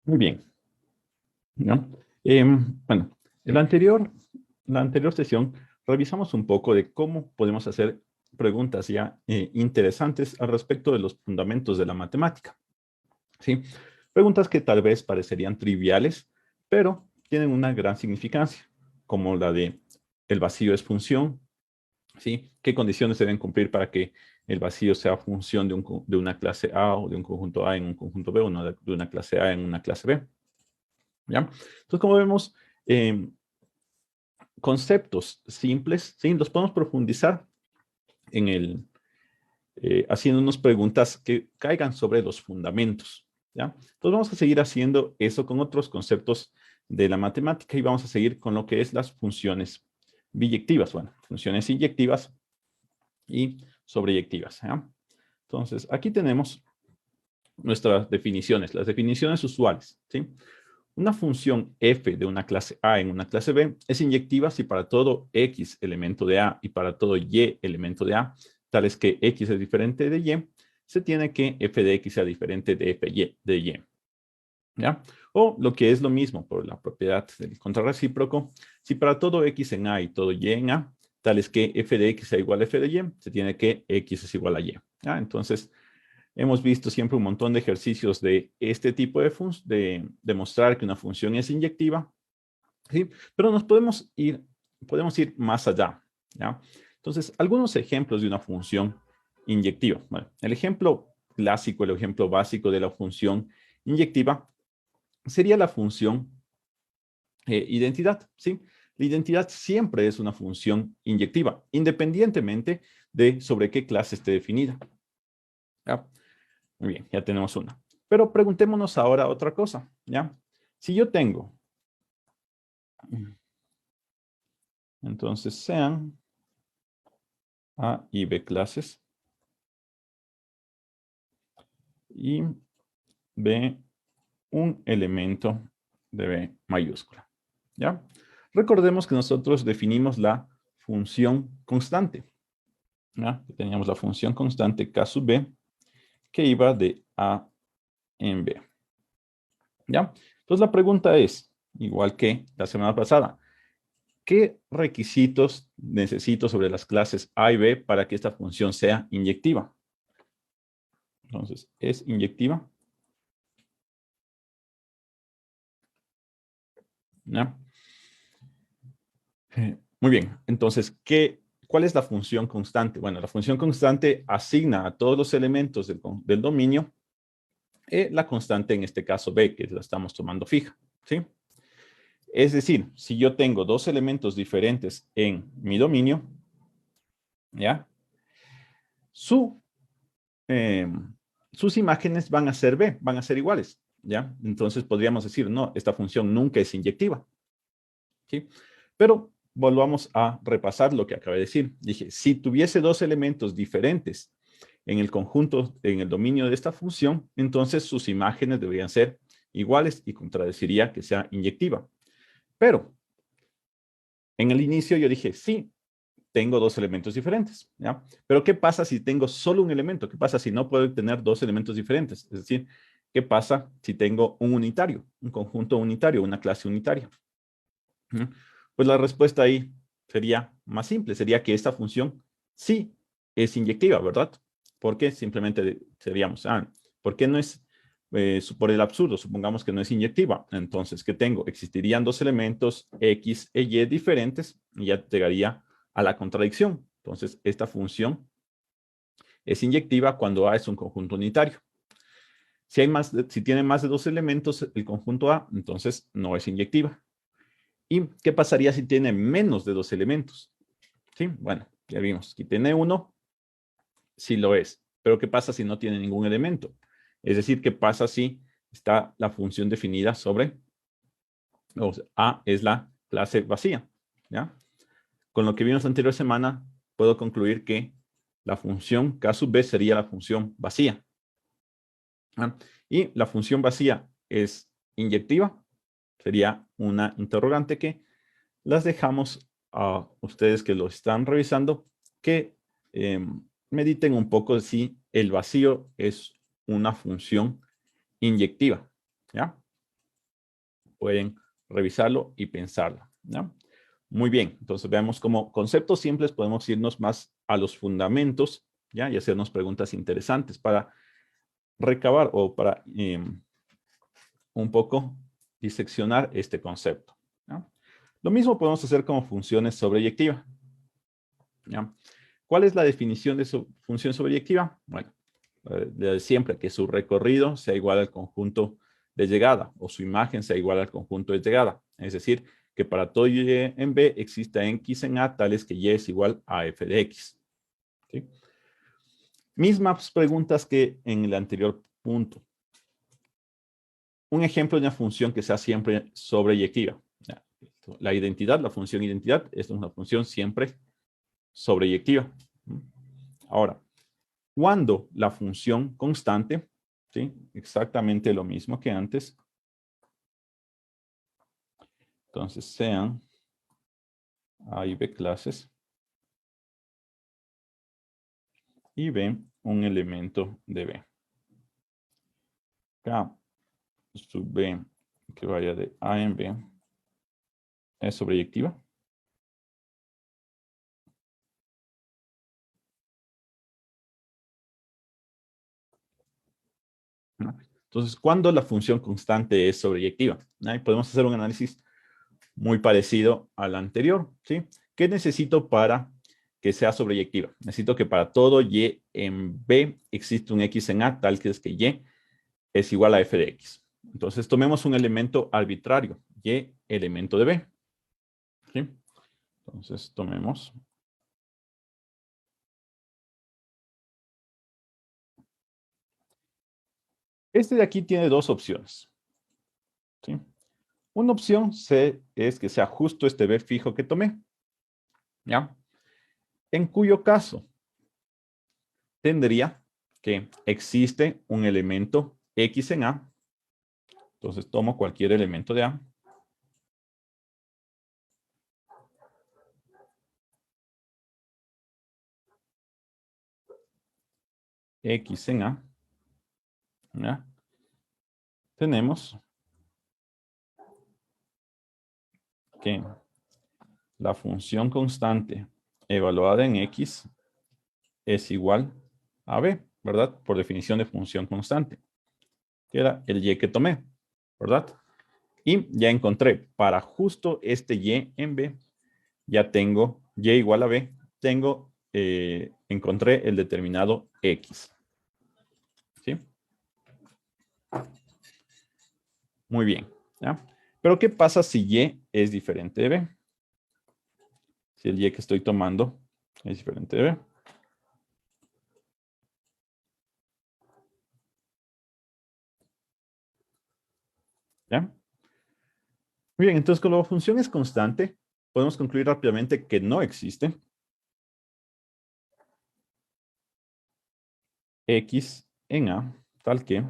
Muy bien, ¿no? Bueno, la anterior sesión revisamos un poco de cómo podemos hacer preguntas ya interesantes al respecto de los fundamentos de la matemática, ¿sí? Preguntas que tal vez parecerían triviales, pero tienen una gran significancia, como la de ¿el vacío es función? ¿Sí? ¿Qué condiciones deben cumplir para que el vacío sea función de una clase A o de un conjunto A en un conjunto B o de una clase A en una clase B? ¿Ya? Entonces, como vemos, eh, conceptos simples, ¿sí? Los podemos profundizar en haciéndonos preguntas que caigan sobre los fundamentos, ¿ya? Entonces, vamos a seguir haciendo eso con otros conceptos de la matemática y vamos a seguir con lo que es las funciones biyectivas, bueno, funciones inyectivas y sobreyectivas, ¿ya? Entonces, aquí tenemos nuestras definiciones, las definiciones usuales, ¿sí? Una función f de una clase A en una clase B es inyectiva si para todo x elemento de A y para todo y elemento de A, tales que x es diferente de y, se tiene que f de x sea diferente de f de y. ¿Ya? O lo que es lo mismo por la propiedad del contrarrecíproco, si para todo x en A y todo y en A, tales que f de x sea igual a f de y, se tiene que x es igual a y. ¿Ya? Entonces, hemos visto siempre un montón de ejercicios de este tipo de demostrar que una función es inyectiva, ¿sí? Pero podemos ir más allá, ¿ya? Entonces, algunos ejemplos de una función inyectiva. Bueno, el ejemplo clásico, el ejemplo básico de la función inyectiva sería la función identidad, ¿sí? La identidad siempre es una función inyectiva, independientemente de sobre qué clase esté definida. ¿Ya? Muy bien, ya tenemos una. Pero preguntémonos ahora otra cosa, ¿ya? Si yo tengo, entonces sean A y B clases y B un elemento de B mayúscula, ¿ya? Recordemos que nosotros definimos la función constante, ¿ya? Teníamos la función constante K sub B que iba de A en B, ¿ya? Entonces la pregunta es, igual que la semana pasada, ¿qué requisitos necesito sobre las clases A y B para que esta función sea inyectiva? Entonces, ¿es inyectiva? ¿Ya? Muy bien. Entonces, ¿cuál es la función constante? Bueno, la función constante asigna a todos los elementos del dominio la constante, en este caso B, que la estamos tomando fija, ¿sí? Es decir, si yo tengo dos elementos diferentes en mi dominio, ¿ya? Su eh, sus imágenes van a ser B, van a ser iguales, ¿ya? Entonces podríamos decir, no, esta función nunca es inyectiva, ¿sí? Pero volvamos a repasar lo que acabé de decir. Dije, si tuviese dos elementos diferentes en el conjunto, en el dominio de esta función, entonces sus imágenes deberían ser iguales y contradeciría que sea inyectiva. Pero en el inicio yo dije, sí, tengo dos elementos diferentes, ¿ya? Pero ¿qué pasa si tengo solo un elemento? ¿Qué pasa si no puedo tener dos elementos diferentes? Es decir, ¿qué pasa si tengo un unitario, un conjunto unitario, una clase unitaria? ¿Mm? Pues la respuesta ahí sería más simple, sería que esta función sí es inyectiva, ¿verdad? Porque simplemente seríamos, ¿por qué no es, por el absurdo, supongamos que no es inyectiva? Entonces, ¿qué tengo? Existirían dos elementos X e Y diferentes y ya llegaría a la contradicción. Entonces, esta función es inyectiva cuando A es un conjunto unitario. Si tiene más de dos elementos el conjunto A, entonces no es inyectiva. ¿Y qué pasaría si tiene menos de dos elementos? ¿Sí? Bueno, ya vimos. Si tiene uno, sí lo es. Pero ¿qué pasa si no tiene ningún elemento? Es decir, ¿qué pasa si está la función definida sobre A es la clase vacía? ¿Ya? Con lo que vimos la anterior semana, puedo concluir que la función K sub B sería la función vacía. ¿Ah? Y la función vacía es inyectiva. Sería una interrogante que las dejamos a ustedes que lo están revisando, que mediten un poco si el vacío es una función inyectiva, ¿ya? pueden revisarlo y pensarlo, ¿no? Muy bien, entonces veamos como conceptos simples podemos irnos más a los fundamentos, ¿ya? Y hacernos preguntas interesantes para recabar o para un poco diseccionar este concepto, ¿no? Lo mismo podemos hacer como funciones sobreyectiva, ¿ya? ¿Cuál es la definición de su función sobreyectiva? Bueno, de siempre, que su recorrido sea igual al conjunto de llegada o su imagen sea igual al conjunto de llegada. Es decir, que para todo y en B exista x en A tales que y es igual a f de x. ¿Sí? Mismas preguntas que en el anterior punto. Un ejemplo de una función que sea siempre sobreyectiva. La identidad, la función identidad, es una función siempre sobreyectiva. Ahora, cuando la función constante, ¿sí? Exactamente lo mismo que antes. Entonces sean A y B clases. Y B un elemento de B. K sub B que vaya de A en B es sobreyectiva. Entonces, ¿cuándo la función constante es sobreyectiva? Podemos hacer un análisis muy parecido al anterior, ¿sí? ¿Qué necesito para que sea sobreyectiva? Necesito que para todo y en B existe un x en A, tal que es que y es igual a f de x. Entonces, tomemos un elemento arbitrario, y elemento de B. ¿Sí? Entonces, tomemos. Este de aquí tiene dos opciones. ¿Sí? Una opción C es que sea justo este B fijo que tomé. ¿Ya? En cuyo caso tendría que existe un elemento X en A. Entonces tomo cualquier elemento de A. X en A. ¿Ya? Tenemos que la función constante evaluada en X es igual a B, ¿verdad? Por definición de función constante, que era el Y que tomé, ¿verdad? Y ya encontré, para justo este Y en B, ya tengo Y igual a B, encontré el determinado X. ¿Sí? Muy bien, ¿ya? Pero ¿qué pasa si Y es diferente de B? Si el Y que estoy tomando es diferente de B. ¿Ya? Muy bien, entonces como la función es constante, podemos concluir rápidamente que no existe X en A, tal que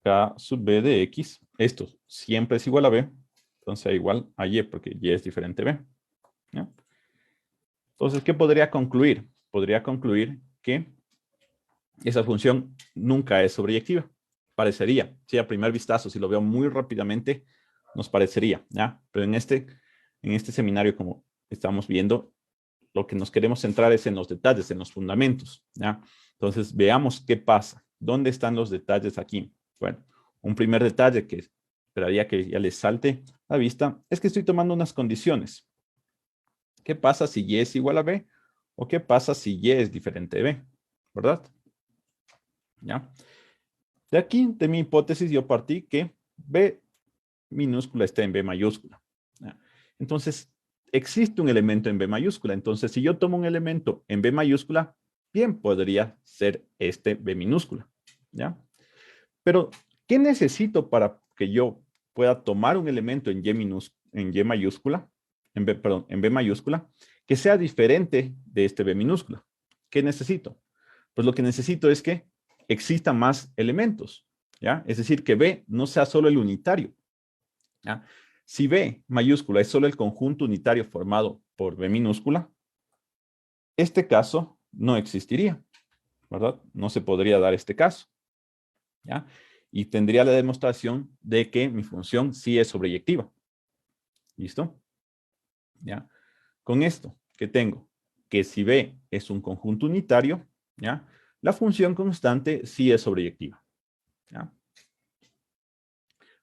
K sub B de X, esto siempre es igual a B, entonces da igual a Y, porque Y es diferente de B. ¿Ya? Entonces, ¿qué podría concluir? Podría concluir que esa función nunca es sobreyectiva. Parecería, sí, a primer vistazo, si lo veo muy rápidamente, nos parecería, ¿ya? Pero en este seminario, como estamos viendo, lo que nos queremos centrar es en los detalles, en los fundamentos, ¿ya? Entonces, veamos qué pasa. ¿Dónde están los detalles aquí? Bueno, un primer detalle que esperaría que ya les salte a la vista es que estoy tomando unas condiciones. ¿Qué pasa si Y es igual a B? ¿O qué pasa si Y es diferente de B? ¿Verdad? ¿Ya? De aquí, de mi hipótesis, yo partí que B minúscula está en B mayúscula. ¿Ya? Entonces, existe un elemento en B mayúscula. Entonces, si yo tomo un elemento en B mayúscula, bien podría ser este B minúscula. ¿Ya? Pero, ¿qué necesito para que yo pueda tomar un elemento en Y mayúscula, perdón, en B mayúscula, que sea diferente de este B minúscula? ¿Qué necesito? Pues lo que necesito es que existan más elementos, ¿ya? Es decir, que B no sea solo el unitario, ¿ya? Si B mayúscula es solo el conjunto unitario formado por B minúscula, este caso no existiría, ¿verdad? No se podría dar este caso, ¿ya? y tendría la demostración de que mi función sí es sobreyectiva. ¿Listo? ¿Ya? Con esto, ¿qué tengo? Que si B es un conjunto unitario, ¿ya? La función constante sí es sobreyectiva. ¿Ya?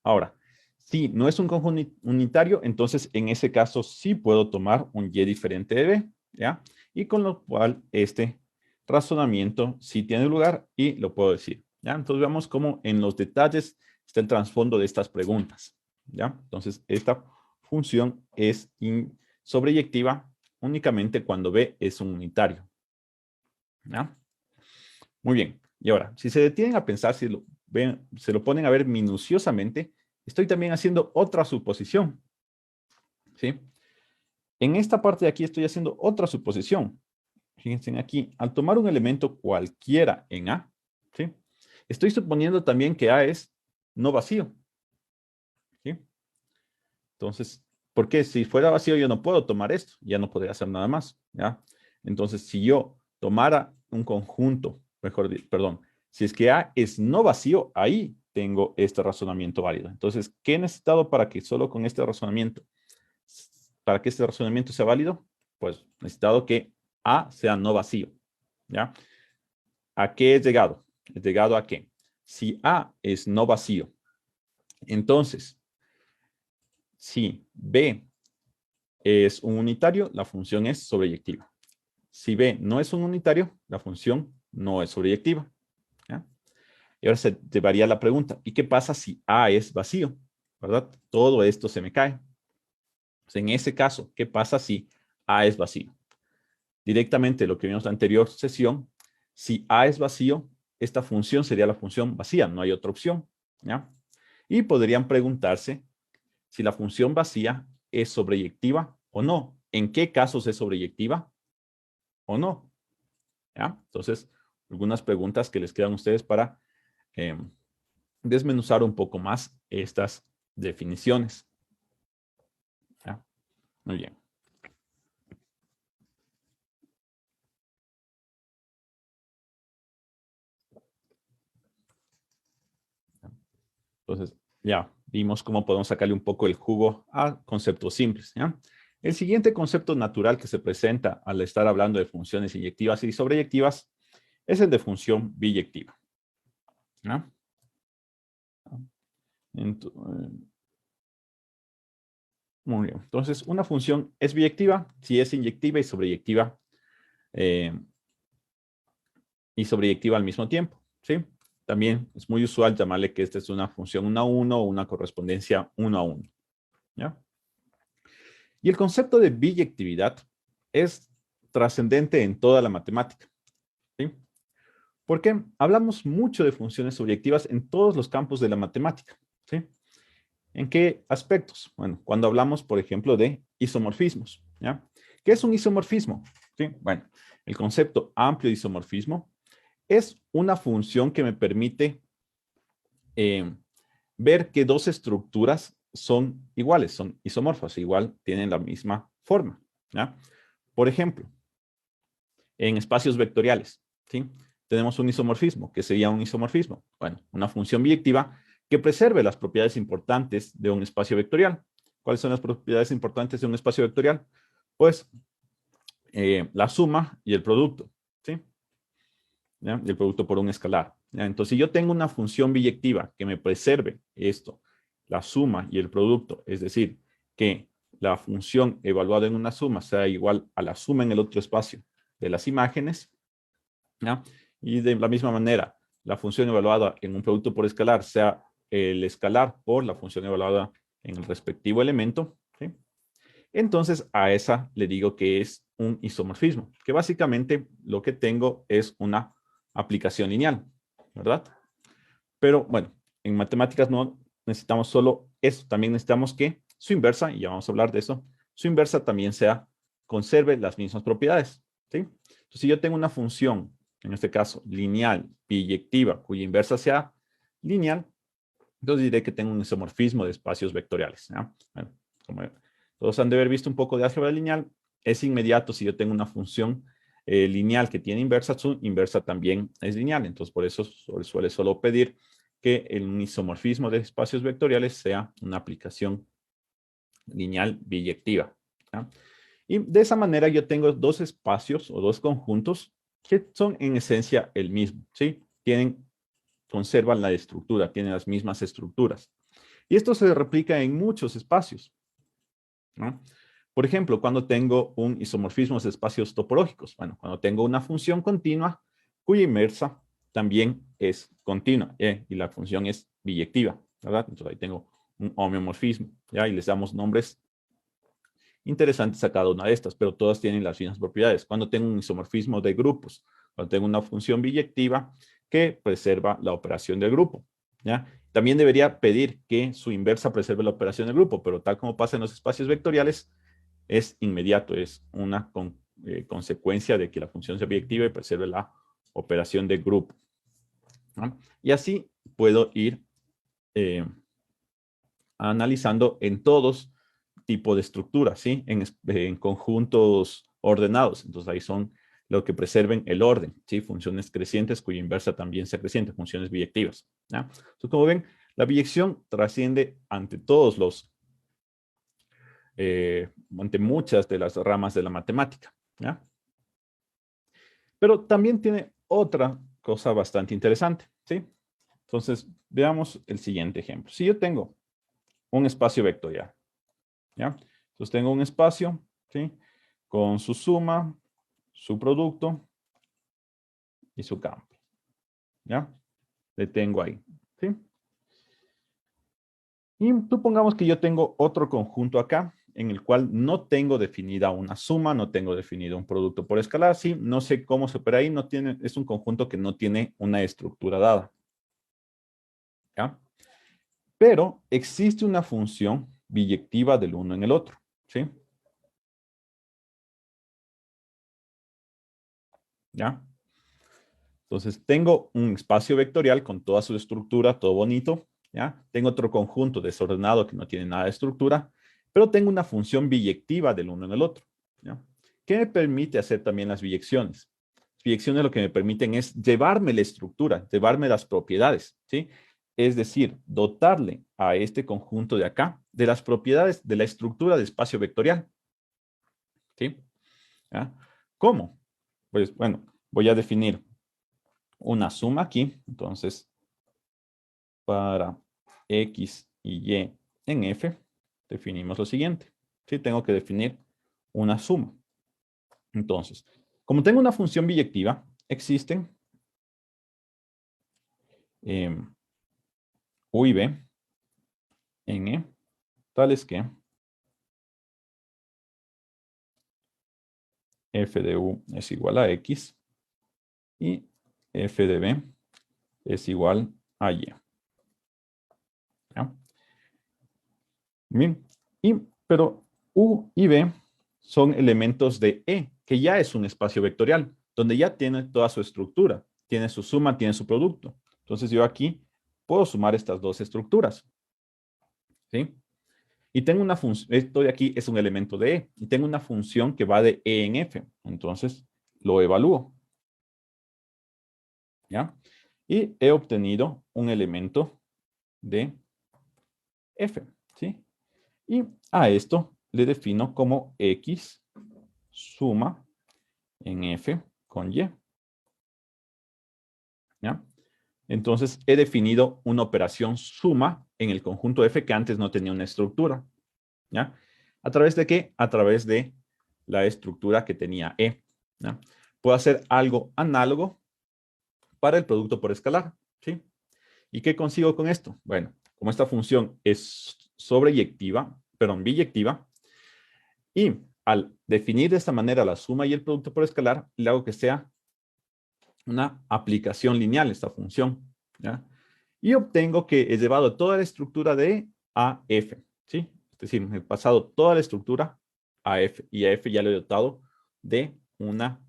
Ahora, si no es un conjunto unitario, entonces en ese caso sí puedo tomar un y diferente de B, ¿ya? Y con lo cual este razonamiento sí tiene lugar y lo puedo decir, ¿ya? Entonces veamos cómo en los detalles está el trasfondo de estas preguntas, ¿ya? Entonces esta función es sobreyectiva únicamente cuando B es un unitario, ¿ya? Muy bien. Y ahora, si se detienen a pensar, si lo ven, se lo ponen a ver minuciosamente, estoy también haciendo otra suposición, ¿sí? En esta parte de aquí estoy haciendo otra suposición. Fíjense aquí, al tomar un elemento cualquiera en A, ¿sí? Estoy suponiendo también que A es no vacío, ¿sí? Entonces, ¿por qué? Si fuera vacío yo no puedo tomar esto, ya no podría hacer nada más, ¿ya? Entonces, si yo tomara un conjunto, perdón, si es que A es no vacío, ahí tengo este razonamiento válido. Entonces, ¿qué he necesitado para que solo con este razonamiento, para que este razonamiento sea válido? Pues he necesitado que A sea no vacío, ¿ya? ¿A qué he llegado? He llegado a que si A es no vacío, entonces, si B es un unitario, la función es sobreyectiva. Si B no es un unitario, la función no es sobreyectiva. ¿Ya? Y ahora se llevaría la pregunta, ¿y qué pasa si A es vacío? ¿Verdad? Todo esto se me cae. Pues en ese caso, ¿qué pasa si A es vacío? Directamente lo que vimos en la anterior sesión, si A es vacío, esta función sería la función vacía, no hay otra opción. ¿Ya? Y podrían preguntarse si la función vacía es sobreyectiva o no. ¿En qué casos es sobreyectiva o no? ¿Ya? Entonces, algunas preguntas que les quedan a ustedes para desmenuzar un poco más estas definiciones. ¿Ya? Muy bien. Entonces, ya vimos cómo podemos sacarle un poco el jugo a conceptos simples. ¿Ya? El siguiente concepto natural que se presenta al estar hablando de funciones inyectivas y sobreyectivas es el de función biyectiva. ¿Ya? Muy bien. Entonces, una función es biyectiva si es inyectiva y sobreyectiva al mismo tiempo. ¿Sí? También es muy usual llamarle que esta es una función 1 a 1 o una correspondencia 1 a 1. ¿Ya? Y el concepto de biyectividad es trascendente en toda la matemática. ¿Sí? Porque hablamos mucho de funciones sobreyectivas en todos los campos de la matemática. ¿Sí? ¿En qué aspectos? Bueno, cuando hablamos, por ejemplo, de isomorfismos. ¿Ya? ¿Qué es un isomorfismo? ¿Sí? Bueno, el concepto amplio de isomorfismo es una función que me permite ver que dos estructuras son iguales, son isomorfas, igual tienen la misma forma. ¿Ya? Por ejemplo, en espacios vectoriales, ¿sí? Tenemos un isomorfismo, que sería un isomorfismo. Bueno, una función biyectiva que preserve las propiedades importantes de un espacio vectorial. ¿Cuáles son las propiedades importantes de un espacio vectorial? Pues la suma y el producto, ¿sí? ¿Ya? Y el producto por un escalar. ¿Ya? Entonces, si yo tengo una función biyectiva que me preserve esto, la suma y el producto, es decir, que la función evaluada en una suma sea igual a la suma en el otro espacio de las imágenes, ¿ya? Y de la misma manera, la función evaluada en un producto por escalar sea el escalar por la función evaluada en el respectivo elemento, ¿sí? Entonces a esa le digo que es un isomorfismo, que básicamente lo que tengo es una aplicación lineal, ¿verdad? Pero bueno, en matemáticas no necesitamos solo eso, también necesitamos que su inversa, y ya vamos a hablar de eso, su inversa también conserve las mismas propiedades, ¿sí? Entonces, si yo tengo una función, en este caso lineal, biyectiva, cuya inversa sea lineal, entonces diré que tengo un isomorfismo de espacios vectoriales. ¿Ya? Bueno, como todos han de haber visto un poco de álgebra lineal, es inmediato si yo tengo una función lineal que tiene inversa, su inversa también es lineal. Entonces, por eso suele solo pedir que el isomorfismo de espacios vectoriales sea una aplicación lineal biyectiva. ¿Ya? Y de esa manera yo tengo dos espacios o dos conjuntos que son en esencia el mismo, ¿sí? Conservan la estructura, tienen las mismas estructuras. Y esto se replica en muchos espacios, ¿no? Por ejemplo, cuando tengo un isomorfismo de espacios topológicos, bueno, cuando tengo una función continua cuya inversa también es continua, y la función es biyectiva, ¿verdad? Entonces ahí tengo un homeomorfismo, ¿ya? Y les damos nombres interesantes a cada una de estas, pero todas tienen las mismas propiedades. Cuando tengo un isomorfismo de grupos, cuando tengo una función biyectiva que preserva la operación del grupo, ¿ya? También debería pedir que su inversa preserve la operación del grupo, pero tal como pasa en los espacios vectoriales, es inmediato, es una consecuencia de que la función sea biyectiva y preserve la operación de grupo, ¿no? Y así puedo ir analizando en todos tipos de estructuras, ¿sí? En conjuntos ordenados. Entonces ahí son lo que preserven el orden, ¿sí? Funciones crecientes cuya inversa también sea creciente, funciones biyectivas, ¿ya? Entonces, como ven, la biyección trasciende ante ante muchas de las ramas de la matemática, ¿ya? Pero también tiene otra cosa bastante interesante, ¿sí? Entonces, veamos el siguiente ejemplo. Si yo tengo un espacio vectorial, ¿ya? Entonces tengo un espacio, ¿sí? Con su suma, su producto y su campo, ¿ya? Le tengo ahí, ¿sí? Y supongamos que yo tengo otro conjunto acá, en el cual no tengo definida una suma, no tengo definido un producto por escalar, ¿sí? No sé cómo se opera ahí, es un conjunto que no tiene una estructura dada, ¿ya? Pero existe una función biyectiva del uno en el otro, ¿sí? ¿Ya? Entonces, tengo un espacio vectorial con toda su estructura, todo bonito, ¿ya? Tengo otro conjunto desordenado que no tiene nada de estructura, pero tengo una función biyectiva del uno en el otro, ¿ya? ¿Qué me permite hacer también las biyecciones? Las biyecciones lo que me permiten es llevarme la estructura, llevarme las propiedades, ¿sí? Es decir, dotarle a este conjunto de acá de las propiedades de la estructura de espacio vectorial, ¿sí? ¿Ya? ¿Cómo? Pues, bueno, voy a definir una suma aquí. Entonces, para X y Y en F, definimos lo siguiente. ¿Sí? Tengo que definir una suma. Entonces, como tengo una función biyectiva, existen U y B en E, tales que F de U es igual a X y F de B es igual a Y. ¿Ya? Bien. Pero U y B son elementos de E, que ya es un espacio vectorial, donde ya tiene toda su estructura. Tiene su suma, tiene su producto. Entonces yo aquí puedo sumar estas dos estructuras, ¿sí? Y tengo una función, esto de aquí es un elemento de E, y tengo una función que va de E en F. Entonces lo evalúo, ¿ya? Y he obtenido un elemento de F, ¿sí? Y a esto le defino como X suma en F con Y, ¿ya? Entonces he definido una operación suma en el conjunto F que antes no tenía una estructura, ¿ya? ¿A través de qué? A través de la estructura que tenía E, ¿ya? Puedo hacer algo análogo para el producto por escalar, ¿sí? ¿Y qué consigo con esto? Bueno, como esta función es sobreyectiva, perdón, biyectiva, y al definir de esta manera la suma y el producto por escalar, le hago que sea una aplicación lineal esta función, ¿ya? Y obtengo que he llevado toda la estructura de E a F, ¿sí? Es decir, he pasado toda la estructura a F y a F ya lo he dotado de una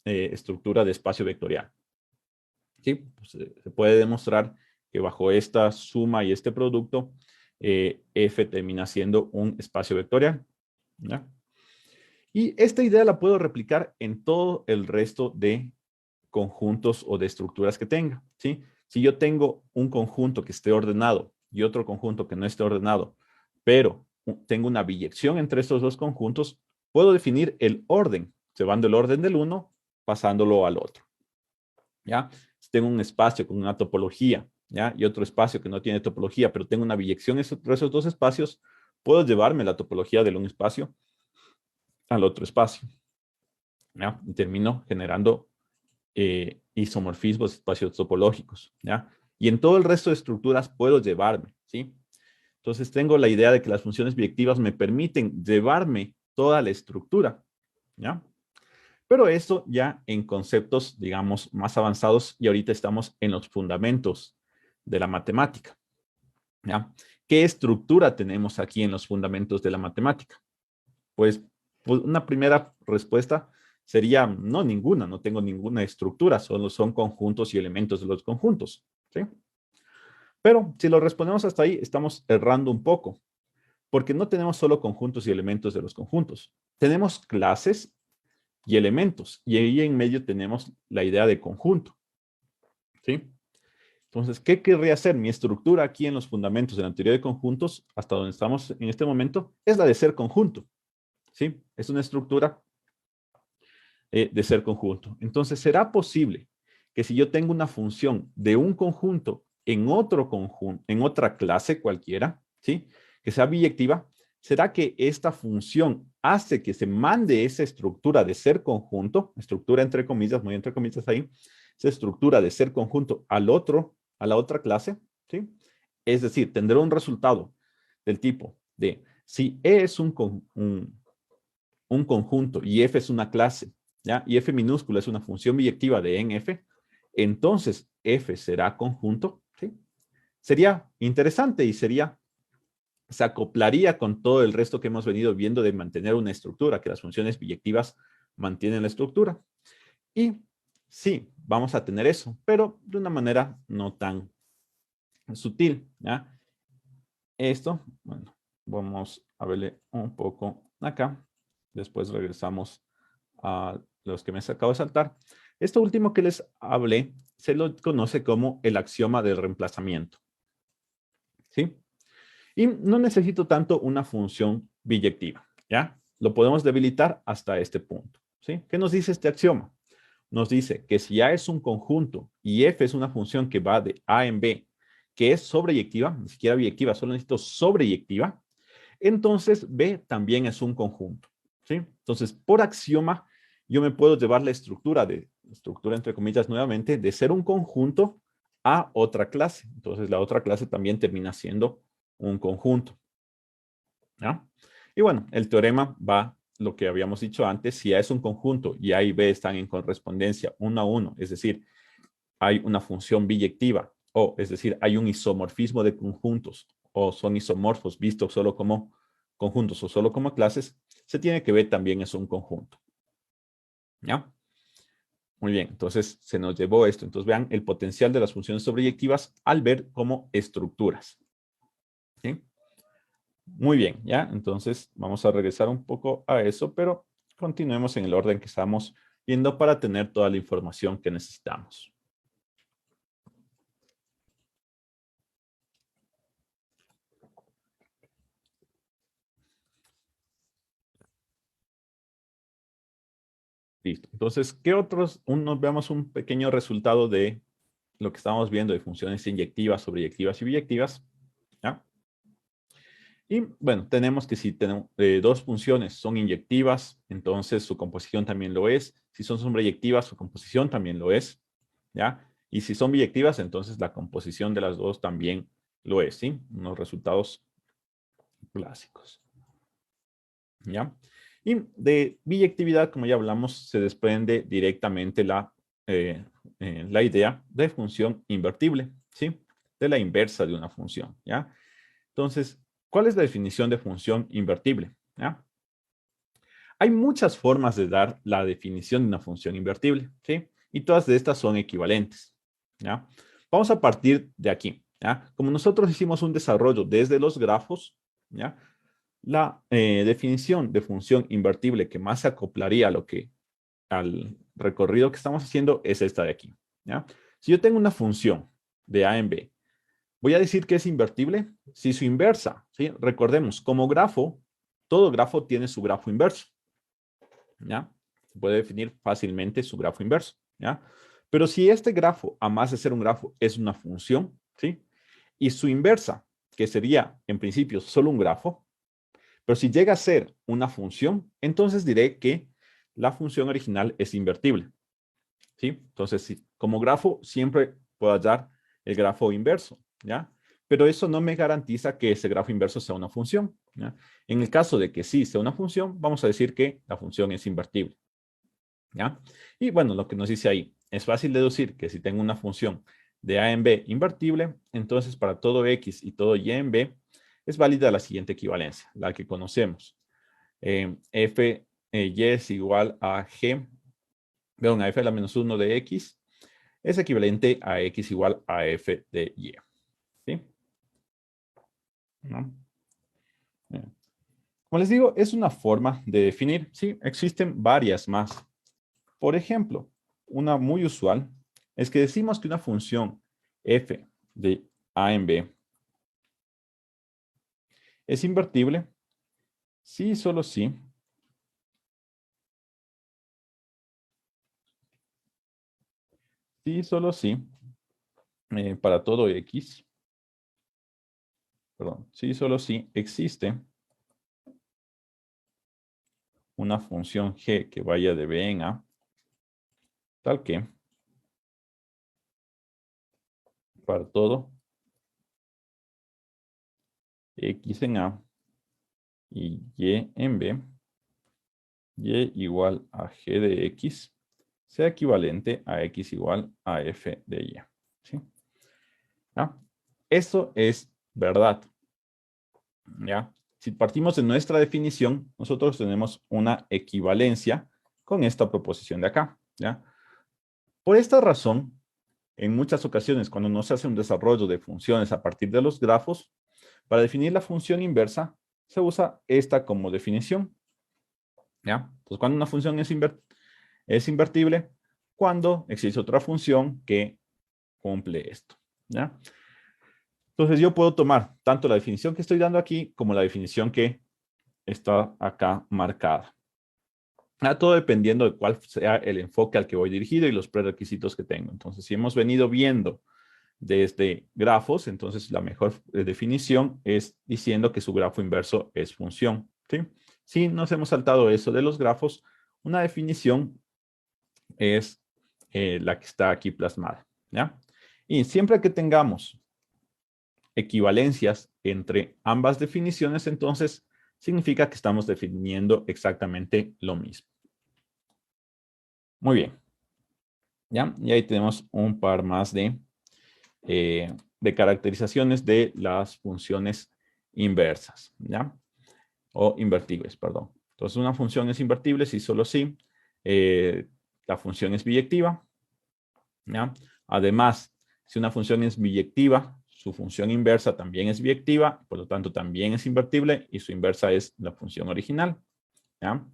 estructura de espacio vectorial, ¿sí? Pues, se puede demostrar que bajo esta suma y este producto, F termina siendo un espacio vectorial, ¿ya? Y esta idea la puedo replicar en todo el resto de conjuntos o de estructuras que tenga, ¿sí? Si yo tengo un conjunto que esté ordenado y otro conjunto que no esté ordenado, pero tengo una biyección entre estos dos conjuntos, puedo definir el orden, llevando el orden del uno, pasándolo al otro. ¿Ya? Si tengo un espacio con una topología, ¿ya? Y otro espacio que no tiene topología, pero tengo una biyección entre esos dos espacios, puedo llevarme la topología de un espacio al otro espacio, ¿ya? Y termino generando isomorfismos, espacios topológicos, ¿ya? Y en todo el resto de estructuras puedo llevarme, ¿sí? Entonces tengo la idea de que las funciones biyectivas me permiten llevarme toda la estructura, ¿ya? Pero eso ya en conceptos, digamos, más avanzados, y ahorita estamos en los fundamentos de la matemática, ¿ya? ¿Qué estructura tenemos aquí en los fundamentos de la matemática? Pues una primera respuesta sería no, ninguna, no tengo ninguna estructura, solo son conjuntos y elementos de los conjuntos, ¿sí? Pero si lo respondemos hasta ahí, estamos errando un poco, porque no tenemos solo conjuntos y elementos de los conjuntos. Tenemos clases y elementos, y ahí en medio tenemos la idea de conjunto, ¿sí? Entonces, ¿qué querría hacer? Mi estructura aquí en los fundamentos de la teoría de conjuntos, hasta donde estamos en este momento, es la de ser conjunto, ¿sí? Es una estructura de ser conjunto. Entonces, ¿será posible que si yo tengo una función de un conjunto en otro conjunto, en otra clase cualquiera, ¿sí? Que sea biyectiva, ¿será que esta función hace que se mande esa estructura de ser conjunto, estructura entre comillas, muy entre comillas ahí, esa estructura de ser conjunto a la otra clase, ¿sí? Es decir, tendrá un resultado del tipo de si E es un conjunto y F es una clase, ¿ya? Y F minúscula es una función biyectiva de en F, entonces F será conjunto, ¿sí? Sería interesante y se acoplaría con todo el resto que hemos venido viendo de mantener una estructura, que las funciones biyectivas mantienen la estructura. Y sí, vamos a tener eso, pero de una manera no tan sutil, ¿ya? Esto, bueno, vamos a verle un poco acá. Después regresamos a los que me acabo de saltar. Esto último que les hablé se lo conoce como el axioma del reemplazamiento, ¿sí? Y no necesito tanto una función biyectiva, ¿ya? Lo podemos debilitar hasta este punto, ¿sí? ¿Qué nos dice este axioma? Nos dice que si A es un conjunto y F es una función que va de A en B, que es sobreyectiva, ni siquiera biyectiva, solo necesito sobreyectiva, entonces B también es un conjunto, ¿sí? Entonces, por axioma, yo me puedo llevar la estructura entre comillas nuevamente, de ser un conjunto a otra clase. Entonces, la otra clase también termina siendo un conjunto, ¿ya? Y bueno, el teorema va lo que habíamos dicho antes, si A es un conjunto y A y B están en correspondencia 1 a 1, es decir, hay una función biyectiva, o es decir, hay un isomorfismo de conjuntos, o son isomorfos vistos solo como conjuntos o solo como clases, se tiene que ver también es un conjunto, ¿ya? Muy bien, entonces se nos llevó esto. Entonces vean el potencial de las funciones sobreyectivas al ver como estructuras, ¿sí? Muy bien, ¿ya? Entonces vamos a regresar un poco a eso, pero continuemos en el orden que estamos viendo para tener toda la información que necesitamos. Listo. Entonces, ¿qué otros? Nos veamos un pequeño resultado de lo que estamos viendo de funciones inyectivas, sobreyectivas y biyectivas, ¿ya? Y bueno, tenemos que si tenemos dos funciones son inyectivas, entonces su composición también lo es. Si son sobreyectivas, su composición también lo es, ¿ya? Y si son biyectivas, entonces la composición de las dos también lo es, ¿sí? Unos resultados clásicos, ¿ya? Y de biyectividad, como ya hablamos, se desprende directamente la idea de función invertible, ¿sí? De la inversa de una función, ¿ya? Entonces, ¿cuál es la definición de función invertible? ¿Ya? Hay muchas formas de dar la definición de una función invertible, ¿sí? Y todas de estas son equivalentes, ¿ya? Vamos a partir de aquí, ¿ya? Como nosotros hicimos un desarrollo desde los grafos, ¿ya? La definición de función invertible que más se acoplaría a al recorrido que estamos haciendo es esta de aquí, ¿ya? Si yo tengo una función, de A en B. Voy a decir que es invertible si su inversa, ¿sí? Recordemos, como grafo, todo grafo tiene su grafo inverso, ¿ya? Se puede definir fácilmente su grafo inverso, ¿ya? Pero si este grafo, además de ser un grafo, es una función, ¿sí? Y su inversa, que sería en principio solo un grafo, pero si llega a ser una función, entonces diré que la función original es invertible, ¿sí? Entonces, sí, como grafo siempre puedo hallar el grafo inverso, ¿ya? Pero eso no me garantiza que ese grafo inverso sea una función, ¿ya? En el caso de que sí sea una función, vamos a decir que la función es invertible, ¿ya? Y bueno, lo que nos dice ahí, es fácil deducir que si tengo una función de A en B invertible, entonces para todo X y todo Y en B, es válida la siguiente equivalencia, la que conocemos. F Y es igual a G, perdón, a F a la menos 1 de X, es equivalente a X igual a F de Y. ¿Sí? ¿No? Bien. Como les digo, es una forma de definir. Sí, existen varias más. Por ejemplo, una muy usual es que decimos que una función f de a en b es invertible si y solo si para todo x, perdón, si y solo si existe una función g que vaya de b en a, tal que para todo x en a y y en b, y igual a g de x sea equivalente a x igual a f de y. ¿Sí? ¿Ya? Eso es verdad. ¿Ya? Si partimos de nuestra definición, nosotros tenemos una equivalencia con esta proposición de acá. ¿Ya? Por esta razón, en muchas ocasiones, cuando no se hace un desarrollo de funciones a partir de los grafos, para definir la función inversa, se usa esta como definición. ¿Ya? Pues cuando una función es invertible, cuando existe otra función que cumple esto. ¿Ya? Entonces yo puedo tomar tanto la definición que estoy dando aquí como la definición que está acá marcada. Todo dependiendo de cuál sea el enfoque al que voy dirigido y los prerequisitos que tengo. Entonces, si hemos venido viendo desde grafos, entonces la mejor definición es diciendo que su grafo inverso es función. ¿Sí? Si nos hemos saltado eso de los grafos, una definición es la que está aquí plasmada. ¿Ya? Y siempre que tengamos equivalencias entre ambas definiciones, entonces significa que estamos definiendo exactamente lo mismo. Muy bien. ¿Ya? Y ahí tenemos un par más de caracterizaciones de las funciones inversas, ¿ya? O invertibles, perdón. Entonces, una función es invertible si solo si la función es biyectiva, ¿ya? Además, si una función es biyectiva, su función inversa también es biyectiva, por lo tanto también es invertible y su inversa es la función original, ¿ya?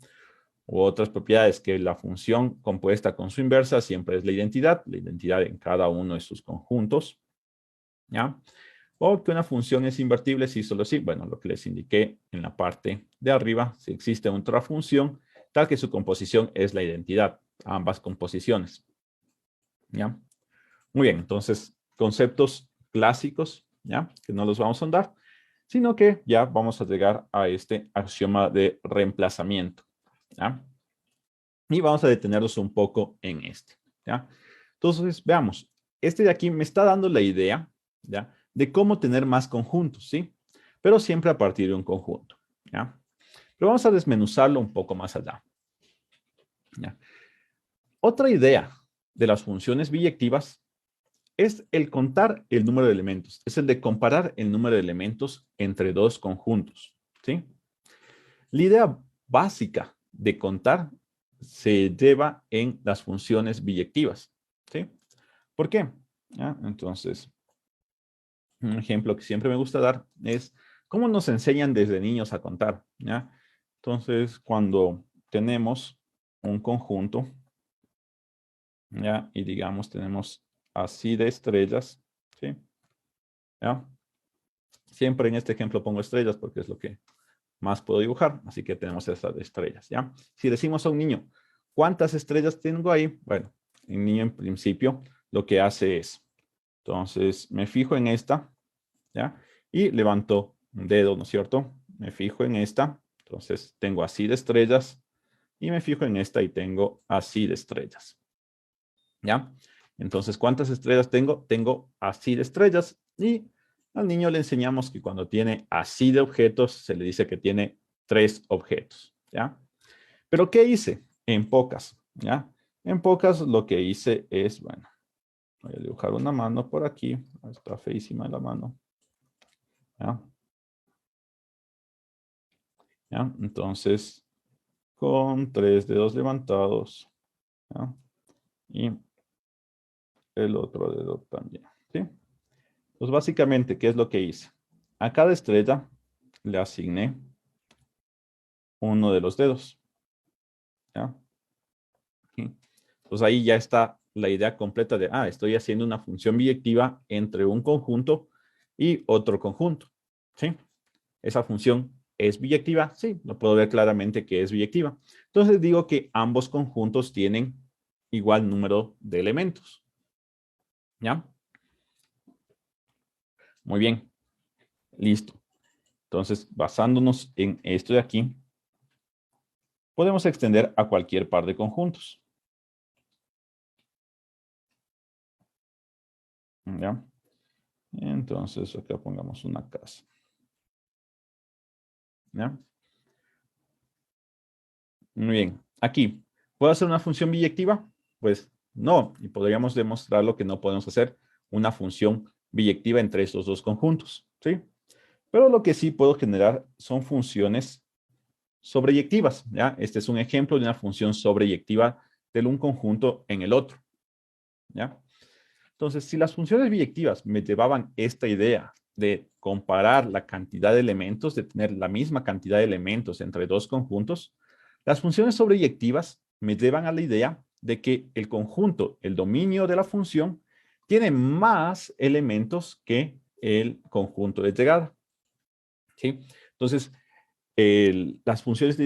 U otras propiedades que la función compuesta con su inversa siempre es la identidad en cada uno de sus conjuntos, ¿ya? O que una función es invertible si solo si, bueno, lo que les indiqué en la parte de arriba, si existe otra función, tal que su composición es la identidad, ambas composiciones, ¿ya? Muy bien, entonces, conceptos clásicos, ¿ya? Que no los vamos a ahondar, sino que ya vamos a llegar a este axioma de reemplazamiento, ¿ya? Y vamos a detenernos un poco en este, ¿ya? Entonces, veamos, este de aquí me está dando la idea, ¿ya? De cómo tener más conjuntos, ¿sí? Pero siempre a partir de un conjunto, ¿ya? Pero vamos a desmenuzarlo un poco más allá, ¿ya? Otra idea de las funciones biyectivas es el contar el número de elementos, es el de comparar el número de elementos entre dos conjuntos, ¿sí? La idea básica de contar se lleva en las funciones biyectivas, ¿sí? ¿Por qué? ¿Ya? Entonces, un ejemplo que siempre me gusta dar es cómo nos enseñan desde niños a contar, ¿ya? Entonces, cuando tenemos un conjunto, ¿ya? Y digamos, tenemos así de estrellas, ¿sí? ¿Ya? Siempre en este ejemplo pongo estrellas porque es lo que más puedo dibujar. Así que tenemos estas estrellas, ¿ya? Si decimos a un niño, ¿cuántas estrellas tengo ahí? Bueno, el niño en principio lo que hace es, entonces me fijo en esta, ¿ya? Y levanto un dedo, ¿no es cierto? Me fijo en esta, entonces tengo así de estrellas. Y me fijo en esta y tengo así de estrellas, ¿ya? Entonces, ¿cuántas estrellas tengo? Tengo así de estrellas. Y al niño le enseñamos que cuando tiene así de objetos, se le dice que tiene 3 objetos, ¿ya? Pero ¿qué hice? En pocas, ¿ya? En pocas lo que hice es, bueno, voy a dibujar una mano por aquí. Está feísima la mano, ¿ya? ¿Ya? Entonces, con 3 dedos levantados, ¿ya? Y el otro dedo también, ¿sí? Pues básicamente, ¿qué es lo que hice? A cada estrella le asigné uno de los dedos, ¿ya? Pues ahí ya está la idea completa de, estoy haciendo una función biyectiva entre un conjunto y otro conjunto, ¿sí? Esa función es biyectiva, sí, lo puedo ver claramente que es biyectiva. Entonces digo que ambos conjuntos tienen igual número de elementos, ¿ya? Muy bien, listo. Entonces, basándonos en esto de aquí, podemos extender a cualquier par de conjuntos. ¿Ya? Entonces, acá pongamos una casa. ¿Ya? Muy bien. Aquí, ¿puedo hacer una función biyectiva? Pues no, y podríamos demostrarlo que no podemos hacer una función biyectiva entre estos dos conjuntos, ¿sí? Pero lo que sí puedo generar son funciones sobreyectivas, ¿ya? Este es un ejemplo de una función sobreyectiva de un conjunto en el otro, ¿ya? Entonces, si las funciones biyectivas me llevaban esta idea de comparar la cantidad de elementos, de tener la misma cantidad de elementos entre dos conjuntos, las funciones sobreyectivas me llevan a la idea de que el conjunto, el dominio de la función, tiene más elementos que el conjunto de llegada, ¿sí? Entonces, las funciones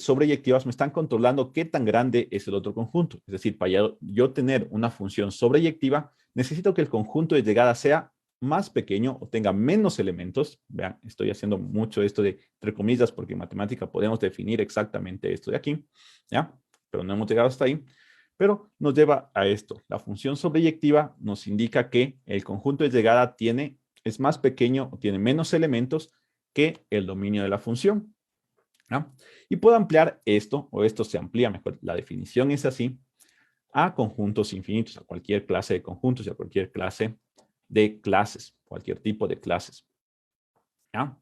sobreyectivas me están controlando qué tan grande es el otro conjunto. Es decir, para yo tener una función sobreyectiva, necesito que el conjunto de llegada sea más pequeño o tenga menos elementos. Vean, estoy haciendo mucho esto de entre comillas porque en matemática podemos definir exactamente esto de aquí, ¿ya? Pero no hemos llegado hasta ahí. Pero nos lleva a esto. La función sobreyectiva nos indica que el conjunto de llegada es más pequeño o tiene menos elementos que el dominio de la función, ¿no? Y puedo ampliar esto, o esto se amplía mejor, la definición es así, a conjuntos infinitos, a cualquier clase de conjuntos y a cualquier clase de clases, cualquier tipo de clases, ¿ya?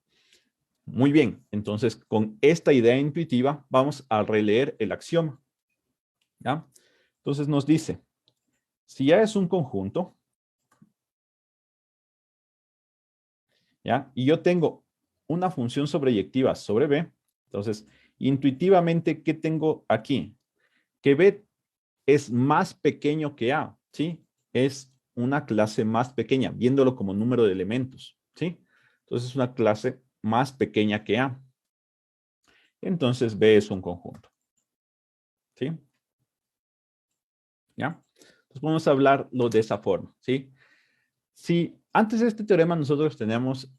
Muy bien, entonces con esta idea intuitiva vamos a releer el axioma, ¿ya? Entonces nos dice, si A es un conjunto, ¿ya? Y yo tengo una función sobreyectiva sobre B, entonces, intuitivamente, ¿qué tengo aquí? Que B es más pequeño que A, ¿sí? Es una clase más pequeña, viéndolo como número de elementos, ¿sí? Entonces, es una clase más pequeña que A. Entonces, B es un conjunto, ¿sí? ¿Ya? Entonces, vamos a hablarlo de esa forma, ¿sí? Si antes de este teorema nosotros teníamos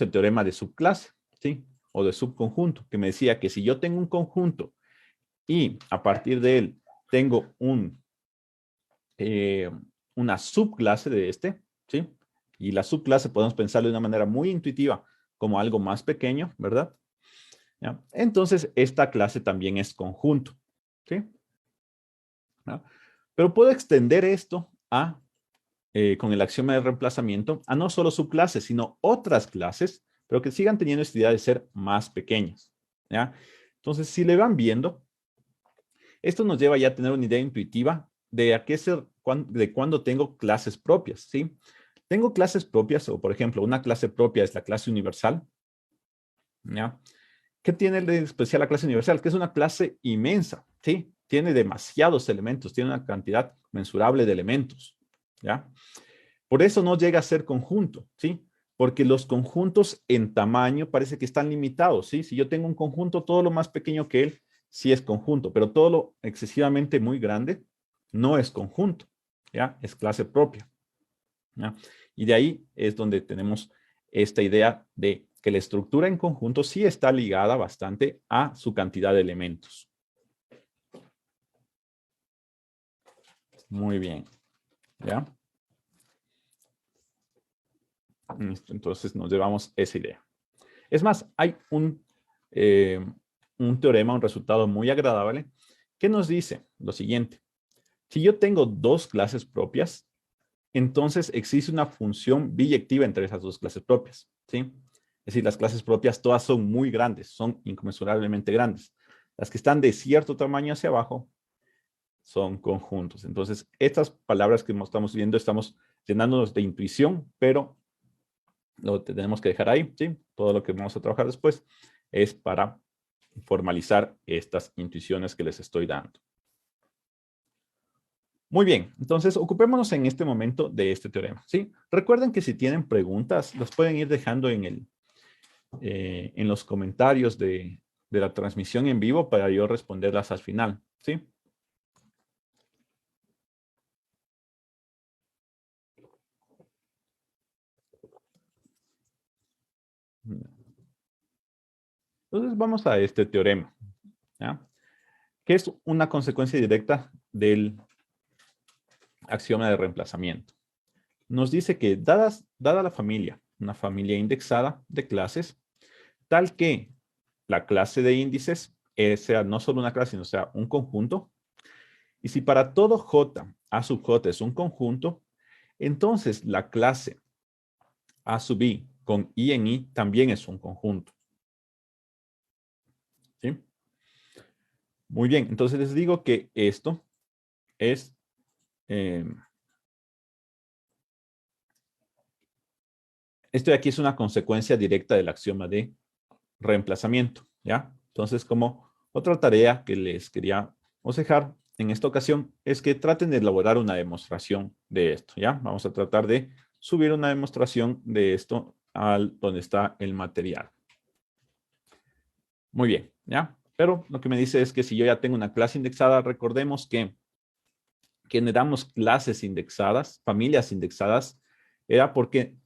el teorema de subclase, ¿sí? O de subconjunto, que me decía que si yo tengo un conjunto y a partir de él tengo una subclase de este, ¿sí? Y la subclase podemos pensarlo de una manera muy intuitiva como algo más pequeño, ¿verdad? ¿Ya? Entonces, esta clase también es conjunto, ¿sí? ¿Ya? Pero puedo extender esto con el axioma de reemplazamiento a no solo subclases, sino otras clases, pero que sigan teniendo esta idea de ser más pequeñas, ¿ya? Entonces, si le van viendo, esto nos lleva ya a tener una idea intuitiva de de cuándo tengo clases propias, ¿sí? Tengo clases propias, o por ejemplo, una clase propia es la clase universal, ¿ya? ¿Qué tiene de especial la clase universal? Que es una clase inmensa, ¿sí? Tiene demasiados elementos, tiene una cantidad mensurable de elementos, ¿ya? Por eso no llega a ser conjunto, ¿sí? Porque los conjuntos en tamaño parece que están limitados, ¿sí? Si yo tengo un conjunto, todo lo más pequeño que él, sí es conjunto, pero todo lo excesivamente muy grande no es conjunto, ¿ya? Es clase propia, ¿ya? Y de ahí es donde tenemos esta idea de que la estructura en conjunto sí está ligada bastante a su cantidad de elementos. Muy bien, ¿ya? Entonces nos llevamos esa idea. Es más, hay un teorema, un resultado muy agradable que nos dice lo siguiente. Si yo tengo dos clases propias, entonces existe una función biyectiva entre esas dos clases propias, ¿sí? Es decir, las clases propias todas son muy grandes, son inconmensurablemente grandes. Las que están de cierto tamaño hacia abajo son conjuntos. Entonces, estas palabras que estamos viendo, estamos llenándonos de intuición, pero lo tenemos que dejar ahí, ¿sí? Todo lo que vamos a trabajar después es para formalizar estas intuiciones que les estoy dando. Muy bien, entonces ocupémonos en este momento de este teorema, ¿sí? Recuerden que si tienen preguntas, las pueden ir dejando en los comentarios de la transmisión en vivo para yo responderlas al final, ¿sí? Entonces vamos a este teorema, ¿ya? Que es una consecuencia directa del axioma de reemplazamiento. Nos dice que dada la familia, una familia indexada de clases, tal que la clase de índices sea no solo una clase, sino sea un conjunto, y si para todo J, A sub J es un conjunto, entonces la clase A sub I con I en I también es un conjunto. ¿Sí? Muy bien, entonces les digo que esto es... esto de aquí es una consecuencia directa del axioma de reemplazamiento, ¿ya? Entonces, como otra tarea que les quería dejar en esta ocasión es que traten de elaborar una demostración de esto, ¿ya? Vamos a tratar de subir una demostración de esto al donde está el material. Muy bien, ¿ya? Pero lo que me dice es que si yo ya tengo una clase indexada, recordemos que generamos clases indexadas, familias indexadas, era porque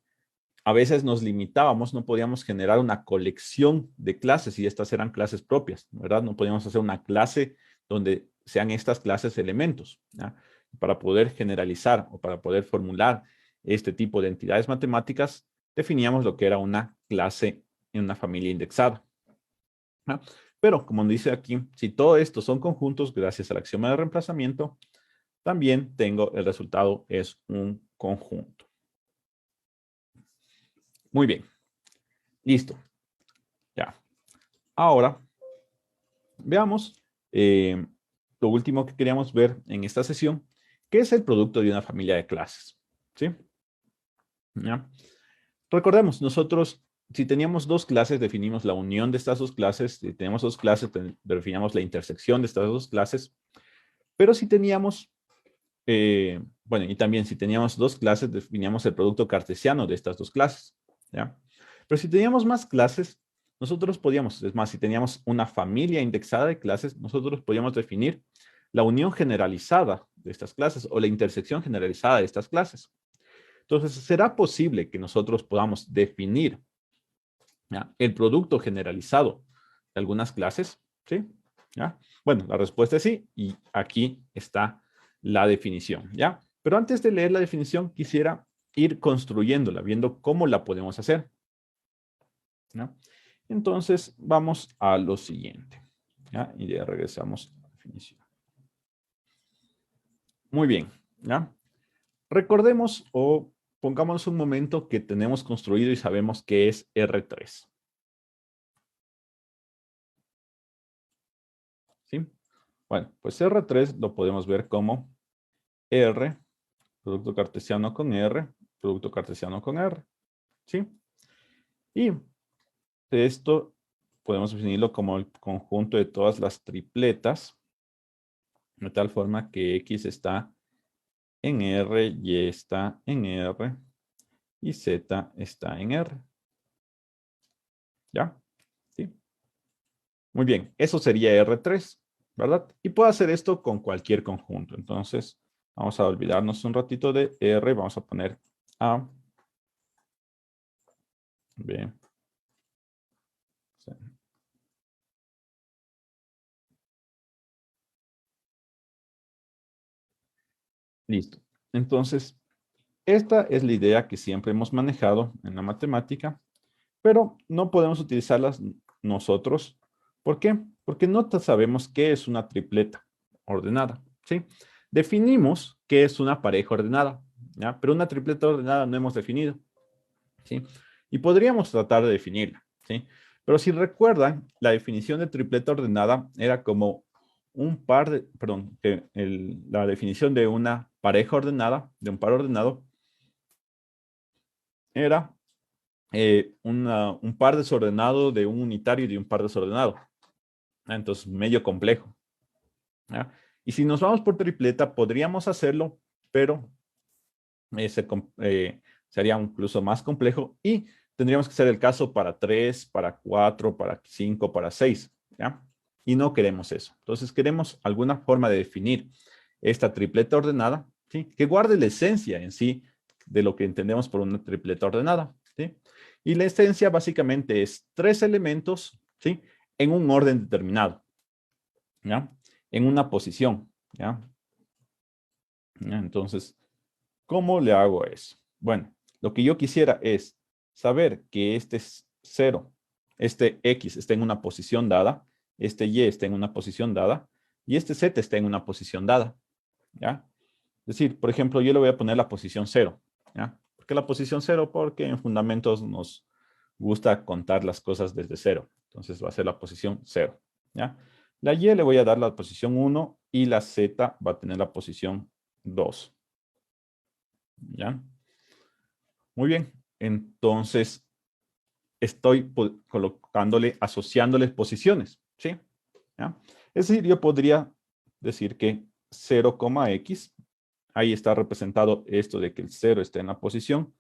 a veces nos limitábamos, no podíamos generar una colección de clases y estas eran clases propias, ¿verdad? No podíamos hacer una clase donde sean estas clases elementos, ¿ya? Para poder generalizar o para poder formular este tipo de entidades matemáticas, definíamos lo que era una clase en una familia indexada, ¿ya? Pero como dice aquí, si todo esto son conjuntos, gracias al axioma de reemplazamiento, también tengo el resultado es un conjunto. Muy bien. Listo. Ya. Ahora, veamos lo último que queríamos ver en esta sesión, que es el producto de una familia de clases. ¿Sí? ¿Ya? Recordemos, nosotros, si teníamos dos clases, definimos la unión de estas dos clases. Si tenemos dos clases, definimos la intersección de estas dos clases. Pero si teníamos, bueno, y también si teníamos dos clases, definíamos el producto cartesiano de estas dos clases. ¿Ya? Pero si teníamos más clases, nosotros podíamos, es más, si teníamos una familia indexada de clases, nosotros podíamos definir la unión generalizada de estas clases o la intersección generalizada de estas clases. Entonces, ¿será posible que nosotros podamos definir, ¿ya?, el producto generalizado de algunas clases? ¿Sí? ¿Ya? Bueno, la respuesta es sí, y aquí está la definición, ¿ya? Pero antes de leer la definición, quisiera ir construyéndola, viendo cómo la podemos hacer, ¿no? Entonces, vamos a lo siguiente, ¿ya? Y ya regresamos a la definición. Muy bien, ¿ya? Recordemos o pongámonos un momento que tenemos construido y sabemos que es R3. ¿Sí? Bueno, pues R3 lo podemos ver como R, producto cartesiano con R, producto cartesiano con R. ¿Sí? Y esto podemos definirlo como el conjunto de todas las tripletas, de tal forma que X está en R, Y está en R y Z está en R. ¿Ya? ¿Sí? Muy bien, eso sería R3, ¿verdad? Y puedo hacer esto con cualquier conjunto. Entonces, vamos a olvidarnos un ratito de R, vamos a poner A, B, C. Listo. Entonces, esta es la idea que siempre hemos manejado en la matemática, pero no podemos utilizarlas nosotros. ¿Por qué? Porque no sabemos qué es una tripleta ordenada, ¿sí? Definimos qué es una pareja ordenada, ¿ya? Pero una tripleta ordenada no hemos definido, ¿sí? Y podríamos tratar de definirla, ¿sí? Pero si recuerdan, la definición de tripleta ordenada era como un par de, perdón, la definición de una pareja ordenada, de un par ordenado, era un par desordenado de un unitario y de un par desordenado. Entonces, medio complejo. ¿Ya? Y si nos vamos por tripleta, podríamos hacerlo, pero sería incluso más complejo y tendríamos que hacer el caso para 3, para 4, para 5, para 6. ¿Ya? Y no queremos eso. Entonces, queremos alguna forma de definir esta tripleta ordenada, ¿sí? Que guarde la esencia en sí de lo que entendemos por una tripleta ordenada, ¿sí? Y la esencia básicamente es 3 elementos, ¿sí? En un orden determinado, ¿ya? En una posición, ¿ya? ¿Ya? Entonces, ¿cómo le hago eso? Bueno, lo que yo quisiera es saber que este es 0, este X está en una posición dada, este Y está en una posición dada, y este Z está en una posición dada, ¿ya? Es decir, por ejemplo, yo le voy a poner la posición 0, ¿ya? ¿Por qué la posición 0? Porque en fundamentos nos gusta contar las cosas desde 0. Entonces va a ser la posición 0, ¿ya? La Y le voy a dar la posición 1 y la Z va a tener la posición 2, ¿ya? Muy bien. Entonces, estoy colocándole, asociándoles posiciones, ¿sí? ¿Ya? Es decir, yo podría decir que 0,x, ahí está representado esto de que el 0 está en la posición,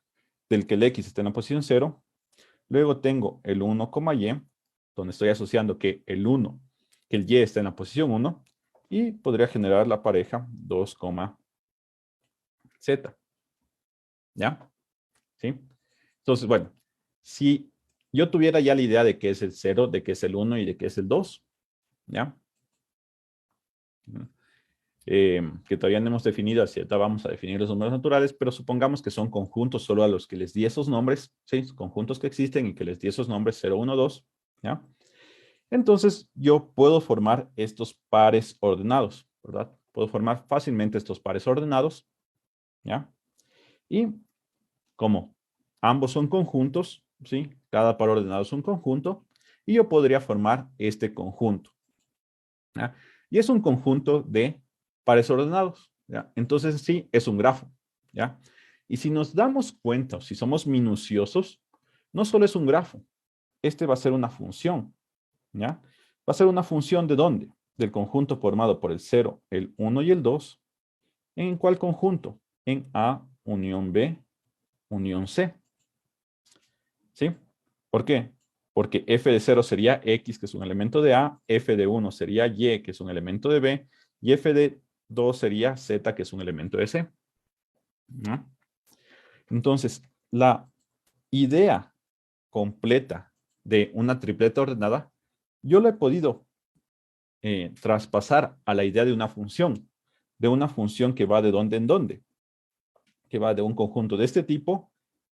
del que el x está en la posición 0. Luego tengo el 1,y, donde estoy asociando que el 1, que el y está en la posición 1, y podría generar la pareja 2,z, ¿ya? ¿Sí? Entonces, bueno, si yo tuviera ya la idea de qué es el 0, de qué es el 1 y de qué es el 2, ¿ya? Que todavía no hemos definido, así vamos a definir los números naturales, pero supongamos que son conjuntos solo a los que les di esos nombres, ¿sí? Conjuntos que existen y que les di esos nombres 0, 1, 2, ¿ya? Entonces, yo puedo formar estos pares ordenados, ¿verdad? Puedo formar fácilmente estos pares ordenados, ¿ya? Y como ambos son conjuntos, ¿sí? Cada par ordenado es un conjunto, y yo podría formar este conjunto, ¿ya? Y es un conjunto de pares ordenados, ¿ya? Entonces, sí, es un grafo, ¿ya? Y si nos damos cuenta, o si somos minuciosos, no solo es un grafo, este va a ser una función, ¿ya? Va a ser una función ¿de dónde? Del conjunto formado por el 0, el 1 y el 2. ¿En cuál conjunto? En A unión B unión C. ¿Sí? ¿Por qué? Porque f de 0 sería x, que es un elemento de A, f de 1 sería y, que es un elemento de B, y f de 2 sería z, que es un elemento de C. ¿No? Entonces, la idea completa de una tripleta ordenada, yo lo he podido traspasar a la idea de una función que va de dónde en dónde, que va de un conjunto de este tipo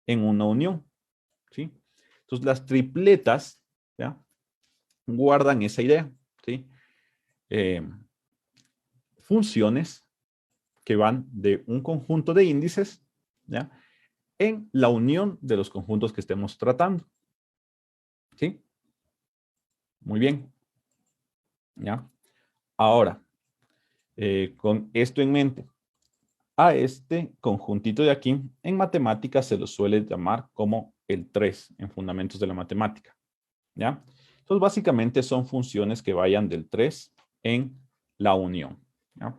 en una unión. ¿Sí? Entonces, las tripletas, ¿ya? Guardan esa idea, ¿sí? Eh, funciones que van de un conjunto de índices, ¿ya? En la unión de los conjuntos que estemos tratando, ¿sí? Muy bien, ¿ya? Ahora, con esto en mente, a este conjuntito de aquí, en matemáticas se lo suele llamar como el 3 en fundamentos de la matemática, ¿ya? Entonces, básicamente son funciones que vayan del 3 en la unión, ¿ya?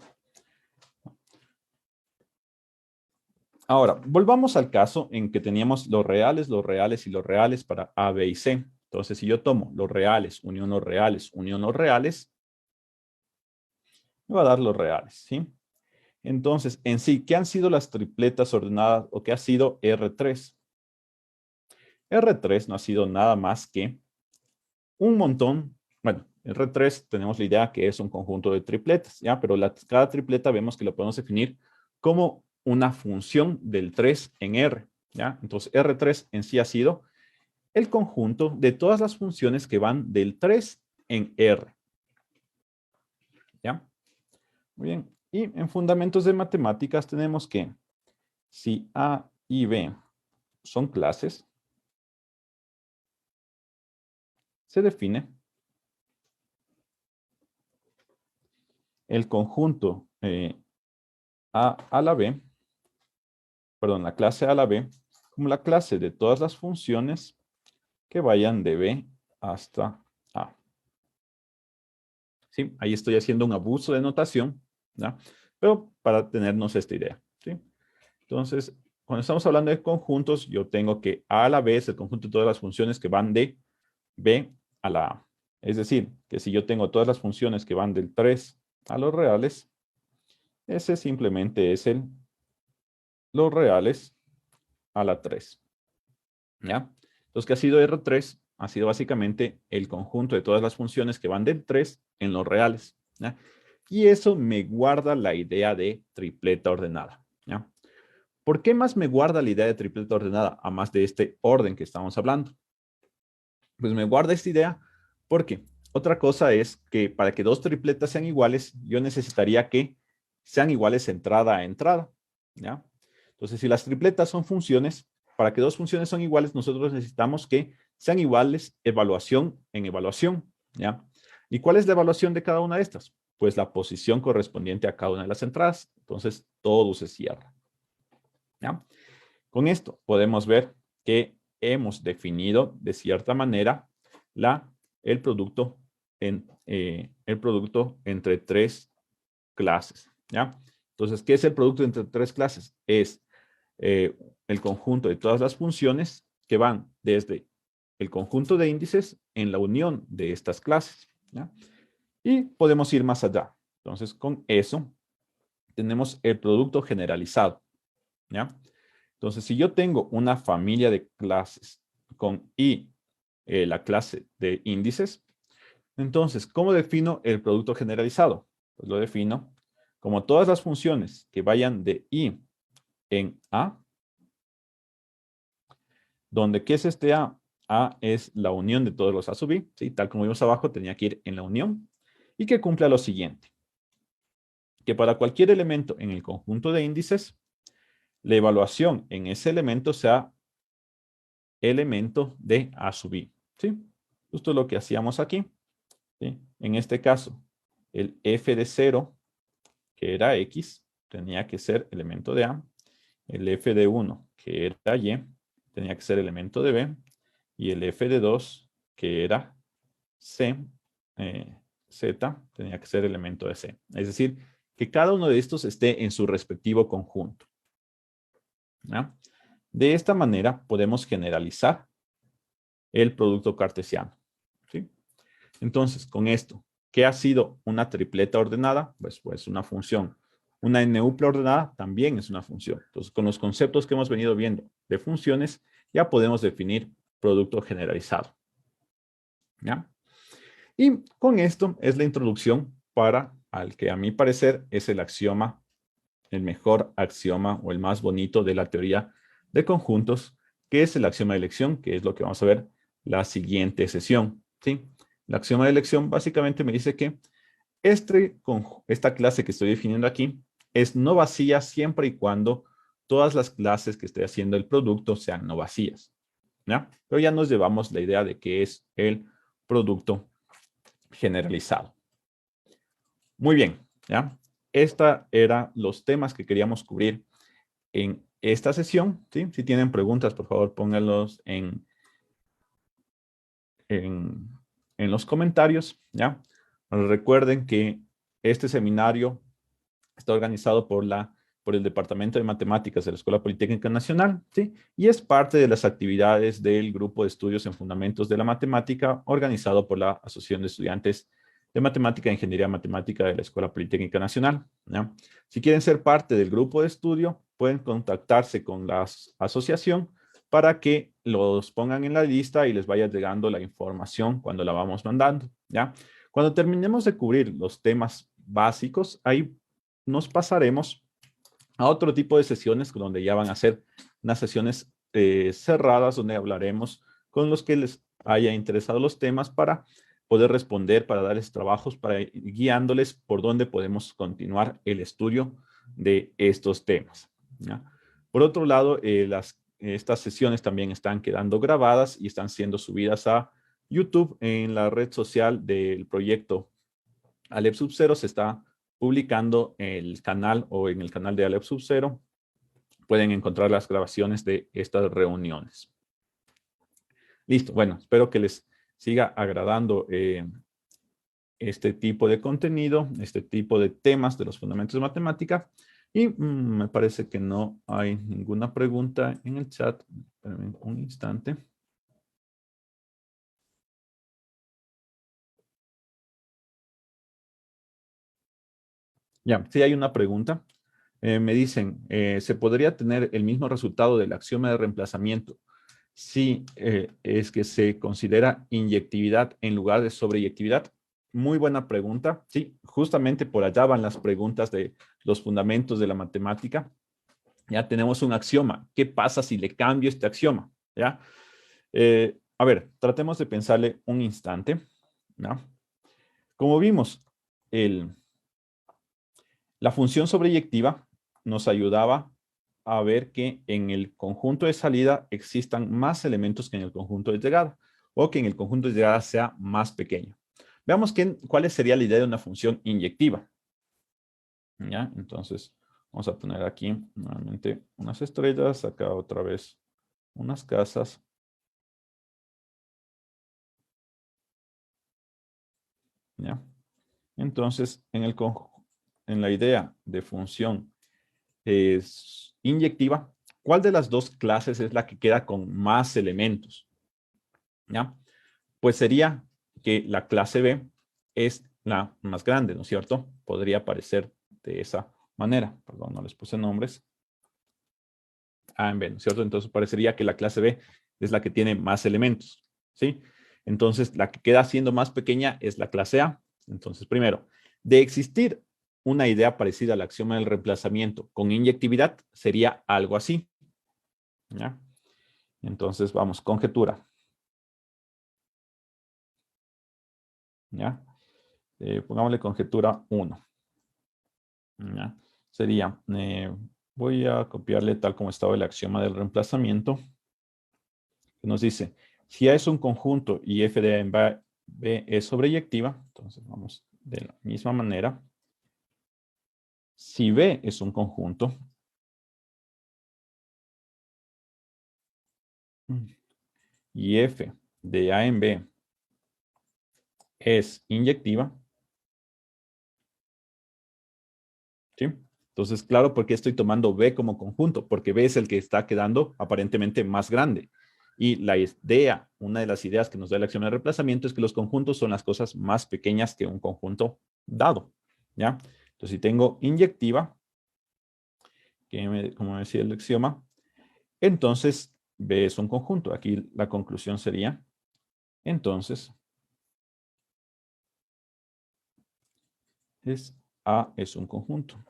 Ahora, volvamos al caso en que teníamos los reales y los reales para A, B y C. Entonces, si yo tomo los reales, unión los reales, me va a dar los reales, ¿sí? Entonces, en sí, ¿qué han sido las tripletas ordenadas o qué ha sido R3? R3 no ha sido nada más que un montón. Bueno, R3 tenemos la idea que es un conjunto de tripletas, ¿ya? Pero cada tripleta vemos que lo podemos definir como una función del 3 en R, ¿ya? Entonces, R3 en sí ha sido el conjunto de todas las funciones que van del 3 en R, ¿ya? Muy bien. Y en fundamentos de matemáticas tenemos que si A y B son clases, se define el conjunto A a la B, perdón, la clase A a la B, como la clase de todas las funciones que vayan de B hasta A. ¿Sí? Ahí estoy haciendo un abuso de notación, ¿ya? Pero para tenernos esta idea, ¿sí? Entonces, cuando estamos hablando de conjuntos, yo tengo que A a la B es el conjunto de todas las funciones que van de B a la A. Es decir, que si yo tengo todas las funciones que van del 3 a los reales, ese simplemente es los reales a la 3. ¿Ya? Entonces, ¿qué ha sido R3? Ha sido básicamente el conjunto de todas las funciones que van del 3 en los reales. ¿Ya? Y eso me guarda la idea de tripleta ordenada. ¿Ya? ¿Por qué más me guarda la idea de tripleta ordenada, a más de este orden que estamos hablando? Pues me guarda esta idea porque otra cosa es que para que dos tripletas sean iguales, yo necesitaría que sean iguales entrada a entrada. ¿Ya? Entonces, si las tripletas son funciones, para que dos funciones son iguales, nosotros necesitamos que sean iguales evaluación en evaluación. ¿Ya? ¿Y cuál es la evaluación de cada una de estas? Pues la posición correspondiente a cada una de las entradas. Entonces, todo se cierra. ¿Ya? Con esto podemos ver que hemos definido de cierta manera el producto entre tres clases. ¿Ya? Entonces, ¿qué es el producto entre tres clases? Es el conjunto de todas las funciones que van desde el conjunto de índices en la unión de estas clases. ¿Ya? Y podemos ir más allá. Entonces, con eso tenemos el producto generalizado. ¿Ya? Entonces, si yo tengo una familia de clases con I, la clase de índices, entonces, ¿cómo defino el producto generalizado? Pues lo defino como todas las funciones que vayan de I en A, donde ¿qué es este A? A es la unión de todos los A sub I, ¿sí? Tal como vimos abajo, tenía que ir en la unión, y que cumpla lo siguiente, que para cualquier elemento en el conjunto de índices, la evaluación en ese elemento sea elemento de A sub I, ¿sí? Justo lo que hacíamos aquí, ¿sí? En este caso, el f de 0, que era X, tenía que ser elemento de A. El f de 1, que era Y, tenía que ser elemento de B. Y el f de 2, que era C, Z, tenía que ser elemento de C. Es decir, que cada uno de estos esté en su respectivo conjunto. ¿Ya? De esta manera podemos generalizar el producto cartesiano. ¿Sí? Entonces, con esto, ¿qué ha sido una tripleta ordenada? Pues una función. Una NUPLA ordenada también es una función. Entonces, con los conceptos que hemos venido viendo de funciones, ya podemos definir producto generalizado. ¿Ya? Y con esto es la introducción para al que a mi parecer es el axioma, el mejor axioma o el más bonito de la teoría de conjuntos, que es el axioma de elección, que es lo que vamos a ver la siguiente sesión. ¿Sí? El axioma de elección básicamente me dice que esta clase que estoy definiendo aquí es no vacía siempre y cuando todas las clases que estoy haciendo el producto sean no vacías. ¿Ya? Pero ya nos llevamos la idea de qué es el producto generalizado. Muy bien, ¿ya? Estos eran los temas que queríamos cubrir en esta sesión, ¿sí? Si tienen preguntas, por favor, pónganlos en, en los comentarios, ¿ya? Recuerden que este seminario está organizado por la por el Departamento de Matemáticas de la Escuela Politécnica Nacional, ¿sí? Y es parte de las actividades del Grupo de Estudios en Fundamentos de la Matemática, organizado por la Asociación de Estudiantes de Matemática e Ingeniería Matemática de la Escuela Politécnica Nacional, ¿ya? Si quieren ser parte del grupo de estudio, pueden contactarse con la asociación para que los pongan en la lista y les vaya llegando la información cuando la vamos mandando, ¿ya? Cuando terminemos de cubrir los temas básicos, ahí nos pasaremos a otro tipo de sesiones donde ya van a ser unas sesiones cerradas donde hablaremos con los que les haya interesado los temas para poder responder, para darles trabajos, para ir guiándoles por dónde podemos continuar el estudio de estos temas, ¿ya? Por otro lado, estas sesiones también están quedando grabadas y están siendo subidas a YouTube en la red social del proyecto Alep Sub-Zero. Se está publicando el canal o en el canal de Alep Sub-Zero. Pueden encontrar las grabaciones de estas reuniones. Listo. Bueno, espero que les siga agradando este tipo de contenido, este tipo de temas de los fundamentos de matemática. Y me parece que no hay ninguna pregunta en el chat. Espérenme un instante. Ya, sí hay una pregunta. Me dicen, ¿se podría tener el mismo resultado del axioma de reemplazamiento si es que se considera inyectividad en lugar de sobreyectividad? Muy buena pregunta. Sí, justamente por allá van las preguntas de los fundamentos de la matemática. Ya tenemos un axioma. ¿Qué pasa si le cambio este axioma? ¿Ya? A ver, tratemos de pensarle un instante, ¿no? Como vimos, la función sobreyectiva nos ayudaba a ver que en el conjunto de salida existan más elementos que en el conjunto de llegada, o que en el conjunto de llegada sea más pequeño. Veamos cuál sería la idea de una función inyectiva. ¿Ya? Entonces, vamos a poner aquí nuevamente unas estrellas, acá otra vez unas casas. ¿Ya? Entonces, en la idea de función es inyectiva, ¿cuál de las dos clases es la que queda con más elementos? ¿Ya? Pues sería que la clase B es la más grande, ¿no es cierto? Podría aparecer de esa manera. Perdón, no les puse nombres. A en B, ¿no es cierto? Entonces parecería que la clase B es la que tiene más elementos, ¿sí? Entonces la que queda siendo más pequeña es la clase A. Entonces, primero, de existir una idea parecida al axioma del reemplazamiento con inyectividad, sería algo así, ¿ya? Entonces, vamos, conjetura, ¿ya? Pongámosle conjetura 1, ¿ya? Sería, voy a copiarle tal como estaba el axioma del reemplazamiento, que nos dice, si A es un conjunto y f de A en B es sobreyectiva, entonces vamos de la misma manera. Si B es un conjunto y f de A en B es inyectiva, ¿sí? Entonces, claro, ¿por qué estoy tomando B como conjunto? Porque B es el que está quedando aparentemente más grande. Y la idea, una de las ideas que nos da el axioma de reemplazamiento es que los conjuntos son las cosas más pequeñas que un conjunto dado, ¿ya? Entonces, si tengo inyectiva, como decía el axioma, entonces B es un conjunto. Aquí la conclusión sería, entonces, A es un conjunto.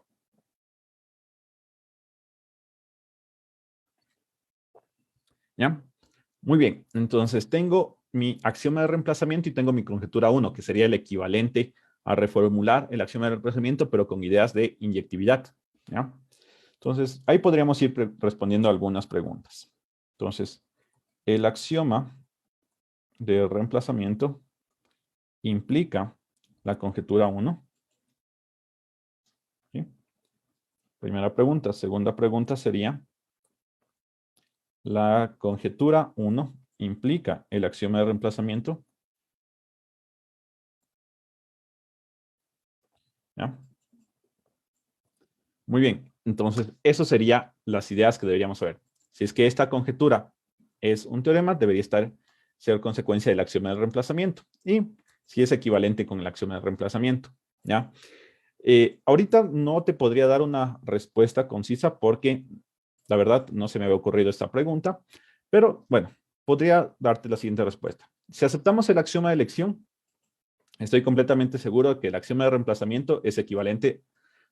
¿Ya? Muy bien. Entonces, tengo mi axioma de reemplazamiento y tengo mi conjetura 1, que sería el equivalente a reformular el axioma de reemplazamiento, pero con ideas de inyectividad. ¿Ya? Entonces, ahí podríamos ir respondiendo algunas preguntas. Entonces, el axioma de reemplazamiento implica la conjetura 1. ¿Sí? Primera pregunta. Segunda pregunta sería, ¿la conjetura 1 implica el axioma de reemplazamiento? ¿Ya? Muy bien. Entonces, eso serían las ideas que deberíamos saber. Si es que esta conjetura es un teorema, debería ser consecuencia del axioma del reemplazamiento. Y si es equivalente con el axioma del reemplazamiento, ¿ya? Ahorita no te podría dar una respuesta concisa porque, la verdad, no se me había ocurrido esta pregunta. Pero, bueno, podría darte la siguiente respuesta. Si aceptamos el axioma de elección, estoy completamente seguro de que el axioma de reemplazamiento es equivalente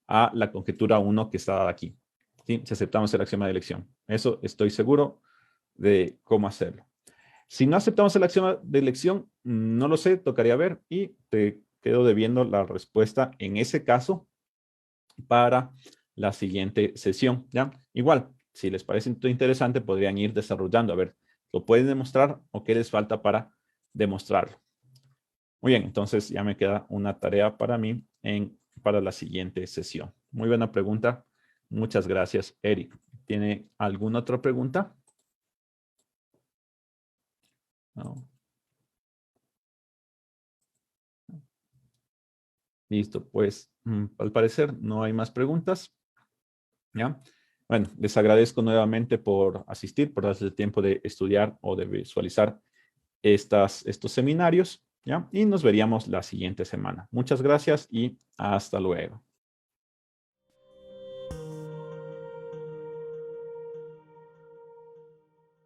a la conjetura 1 que está dada aquí. ¿Sí? Si aceptamos el axioma de elección. Eso estoy seguro de cómo hacerlo. Si no aceptamos el axioma de elección, no lo sé, tocaría ver y te quedo debiendo la respuesta en ese caso para la siguiente sesión, ¿ya? Igual, si les parece interesante, podrían ir desarrollando, a ver, ¿lo pueden demostrar o qué les falta para demostrarlo? Muy bien, entonces ya me queda una tarea para mí para la siguiente sesión. Muy buena pregunta. Muchas gracias, Eric. ¿Tiene alguna otra pregunta? No. Listo, pues al parecer no hay más preguntas. ¿Ya? Bueno, les agradezco nuevamente por asistir, por darse el tiempo de estudiar o de visualizar estos seminarios, ¿ya? Y nos veríamos la siguiente semana. Muchas gracias y hasta luego.